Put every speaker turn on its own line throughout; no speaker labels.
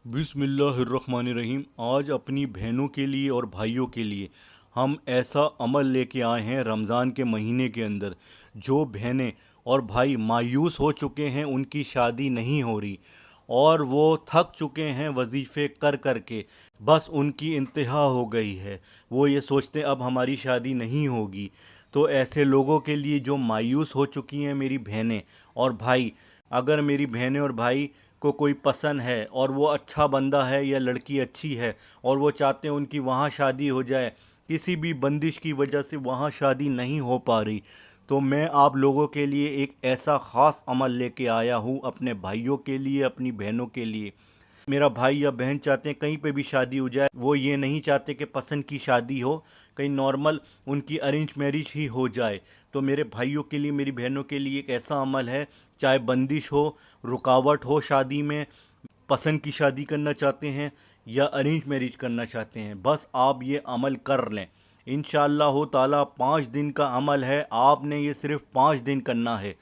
बिस्मिल्लाहिर्रहमानिर्रहीम। आज अपनी बहनों के लिए और भाइयों के लिए हम ऐसा अमल लेके आए हैं रमज़ान के महीने के अंदर। जो बहनें और भाई मायूस हो चुके हैं, उनकी शादी नहीं हो रही और वो थक चुके हैं वजीफ़े कर कर के, बस उनकी इंतहा हो गई है, वो ये सोचते हैं अब हमारी शादी नहीं होगी। तो ऐसे लोगों के लिए जो मायूस हो चुकी हैं मेरी बहनें और भाई, अगर मेरी बहनें और भाई को कोई पसंद है और वो अच्छा बंदा है या लड़की अच्छी है और वो चाहते हैं उनकी वहाँ शादी हो जाए, किसी भी बंदिश की वजह से वहाँ शादी नहीं हो पा रही, तो मैं आप लोगों के लिए एक ऐसा ख़ास अमल लेके आया हूँ अपने भाइयों के लिए, अपनी बहनों के लिए। मेरा भाई या बहन चाहते हैं कहीं पे भी शादी हो जाए, वो ये नहीं चाहते कि पसंद की शादी हो, कहीं नॉर्मल उनकी अरेंज मैरिज ही हो जाए। तो मेरे भाइयों के लिए, मेरी बहनों के लिए एक ऐसा अमल है, चाहे बंदिश हो, रुकावट हो शादी में, पसंद की शादी करना चाहते हैं या अरेंज मैरिज करना चाहते हैं, बस आप ये अमल कर लें। इंशाअल्लाह ताला 5 दिन का अमल है, आपने ये सिर्फ 5 दिन करना है।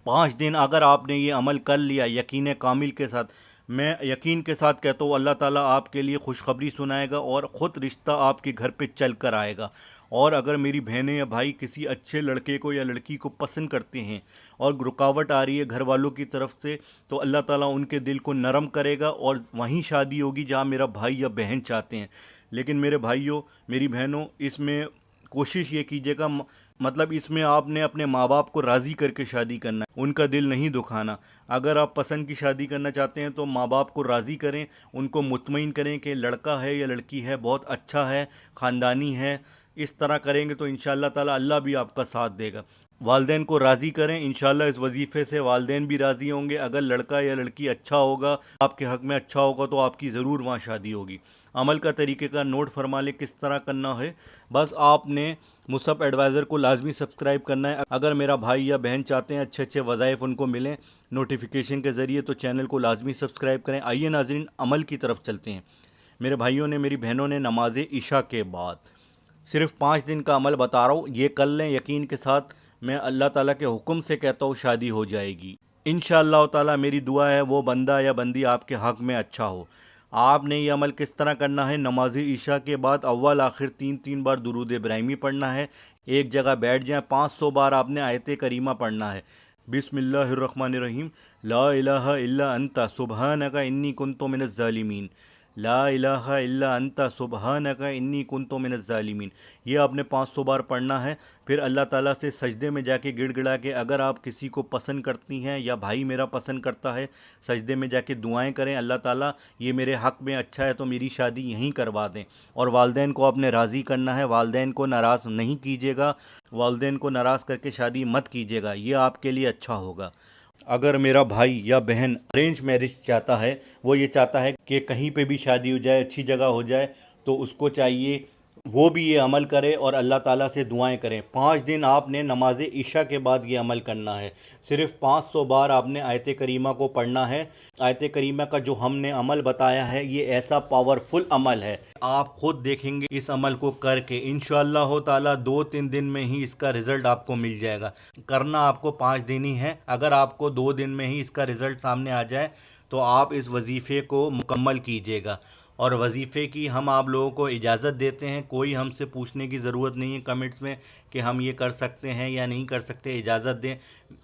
5 दिन अगर आपने ये अमल कर लिया यकीन कामिल के साथ, मैं यकीन के साथ कहता हूँ अल्लाह ताला आपके लिए खुशखबरी सुनाएगा और ख़ुद रिश्ता आपके घर पे चल कर आएगा। और अगर मेरी बहनें या भाई किसी अच्छे लड़के को या लड़की को पसंद करते हैं और रुकावट आ रही है घर वालों की तरफ से, तो अल्लाह ताला उनके दिल को नरम करेगा और वहीं शादी होगी जहाँ मेरा भाई या बहन चाहते हैं। लेकिन मेरे भाइयों, मेरी बहनों, इसमें कोशिश ये कीजिएगा, मतलब इसमें आपने अपने माँ बाप को राज़ी करके शादी करना है, उनका दिल नहीं दुखाना। अगर आप पसंद की शादी करना चाहते हैं तो माँ बाप को राज़ी करें, उनको मुतमईन करें कि लड़का है या लड़की है बहुत अच्छा है, ख़ानदानी है। इस तरह करेंगे तो इंशाअल्लाह ताला अल्लाह भी आपका साथ देगा। वालदैन को राज़ी करें, इंशाअल्लाह इस वजीफ़े से वालदैन भी राज़ी होंगे। अगर लड़का या लड़की अच्छा होगा, आपके हक़ में अच्छा होगा, तो आपकी ज़रूर वहाँ शादी होगी। अमल का तरीक़े का नोट फरमा लें किस तरह करना है। बस आपने मुसअब एडवाइज़र को लाजमी सब्सक्राइब करना है। अगर मेरा भाई या बहन चाहते हैं अच्छे अच्छे वज़ाइफ उनको मिलें नोटिफिकेशन के ज़रिए, तो चैनल को लाजमी सब्सक्राइब करें। आइए नाज़रीन, अमल की तरफ चलते हैं। मेरे भाइयों ने, मेरी बहनों ने नमाज इशा के बाद सिर्फ 5 दिन का अमल बता रहा हूँ, ये कर लें। यकीन के साथ मैं अल्लाह ताला के हुक्म से कहता हूँ शादी हो जाएगी इंशाअल्लाह ताला। मेरी दुआ है वो बंदा या बंदी आपके हक़ में अच्छा हो। आपने ये अमल किस तरह करना है, नमाज इशा के बाद अव्वल आखिर 3 बार दुरूद इब्राहिमी पढ़ना है। एक जगह बैठ जाएं, 500 बार आपने आयत करीमा पढ़ना है। बिस्मिल्लाहिर्रहमानिर्रहीम। ला इलाहा इल्ला अंता सुब्हानका इन्नी कुन्तु मिनज़ ज़ालिमीन। ला इलाहा इल्ला अंता सुब्हानका इन्नी कुन्तु मिनज़ ज़ालिमीन। ये आपने 500 बार पढ़ना है। फिर अल्लाह ताला से सजदे में जाके गिड़गिड़ा के, अगर आप किसी को पसंद करती हैं या भाई मेरा पसंद करता है, सजदे में जाके दुआएं करें, अल्लाह ताला ये मेरे हक़ में अच्छा है तो मेरी शादी यहीं करवा दें। और वालदैन को आपने राज़ी करना है, वालदैन को नाराज़ नहीं कीजिएगा, वालदैन को नाराज़ करके शादी मत कीजिएगा, ये आपके लिए अच्छा होगा। अगर मेरा भाई या बहन अरेंज मैरिज चाहता है, वो ये चाहता है कि कहीं पे भी शादी हो जाए, अच्छी जगह हो जाए, तो उसको चाहिए वो भी ये अमल करे और अल्लाह ताला से दुआएं करें। 5 दिन आपने नमाज इशा के बाद ये अमल करना है। सिर्फ 500 बार आपने आयत करीमा को पढ़ना है। आयत करीमा का जो हमने अमल बताया है ये ऐसा पावरफुल अमल है, आप खुद देखेंगे इस अमल को करके इंशाअल्लाह ताला 2-3 दिन में ही इसका रिज़ल्ट आपको मिल जाएगा। करना आपको 5 दिन ही है। अगर आपको 2 दिन में ही इसका रिज़ल्ट सामने आ जाए तो आप इस वजीफ़े को मुकम्मल कीजिएगा। और वजीफ़े की हम आप लोगों को इजाज़त देते हैं, कोई हमसे पूछने की ज़रूरत नहीं है कमेंट्स में कि हम ये कर सकते हैं या नहीं कर सकते। इजाज़त दें,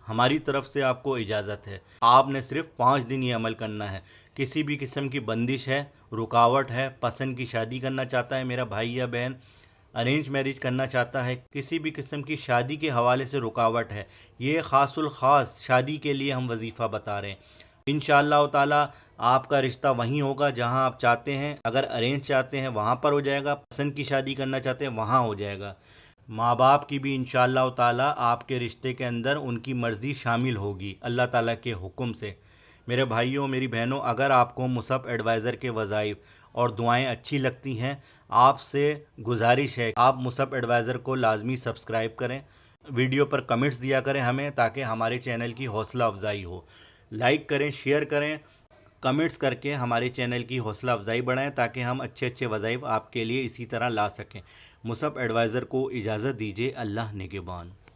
हमारी तरफ से आपको इजाज़त है। आपने सिर्फ 5 दिन ये अमल करना है। किसी भी किस्म की बंदिश है, रुकावट है, पसंद की शादी करना चाहता है मेरा भाई या बहन, अरेंज मैरिज करना चाहता है, किसी भी किस्म की शादी के हवाले से रुकावट है, ये ख़ासुल ख़ास शादी के लिए हम वजीफ़ा बता रहे हैं। इंशाअल्लाह ताला आपका रिश्ता वहीं होगा जहां आप चाहते हैं। अगर अरेंज चाहते हैं वहां पर हो जाएगा, पसंद की शादी करना चाहते हैं वहां हो जाएगा। माँ बाप की भी इंशाअल्लाह ताला आपके रिश्ते के अंदर उनकी मर्ज़ी शामिल होगी अल्लाह ताला के हुक्म से। मेरे भाइयों, मेरी बहनों, अगर आपको मुसअब एडवाइज़र के वज़ाइफ और दुआएं अच्छी लगती हैं, आपसे गुजारिश है आप मुसअब एडवाइज़र को लाजमी सब्सक्राइब करें, वीडियो पर कमेंट्स दिया करें हमें, ताकि हमारे चैनल की हौसला अफजाई हो। लाइक करें, शेयर करें, कमेंट्स करके हमारे चैनल की हौसला अफजाई बढ़ाएं, ताकि हम अच्छे अच्छे वज़ाइफ आपके लिए इसी तरह ला सकें। मुसअब एडवाइज़र को इजाज़त दीजिए। अल्लाह निगहबान।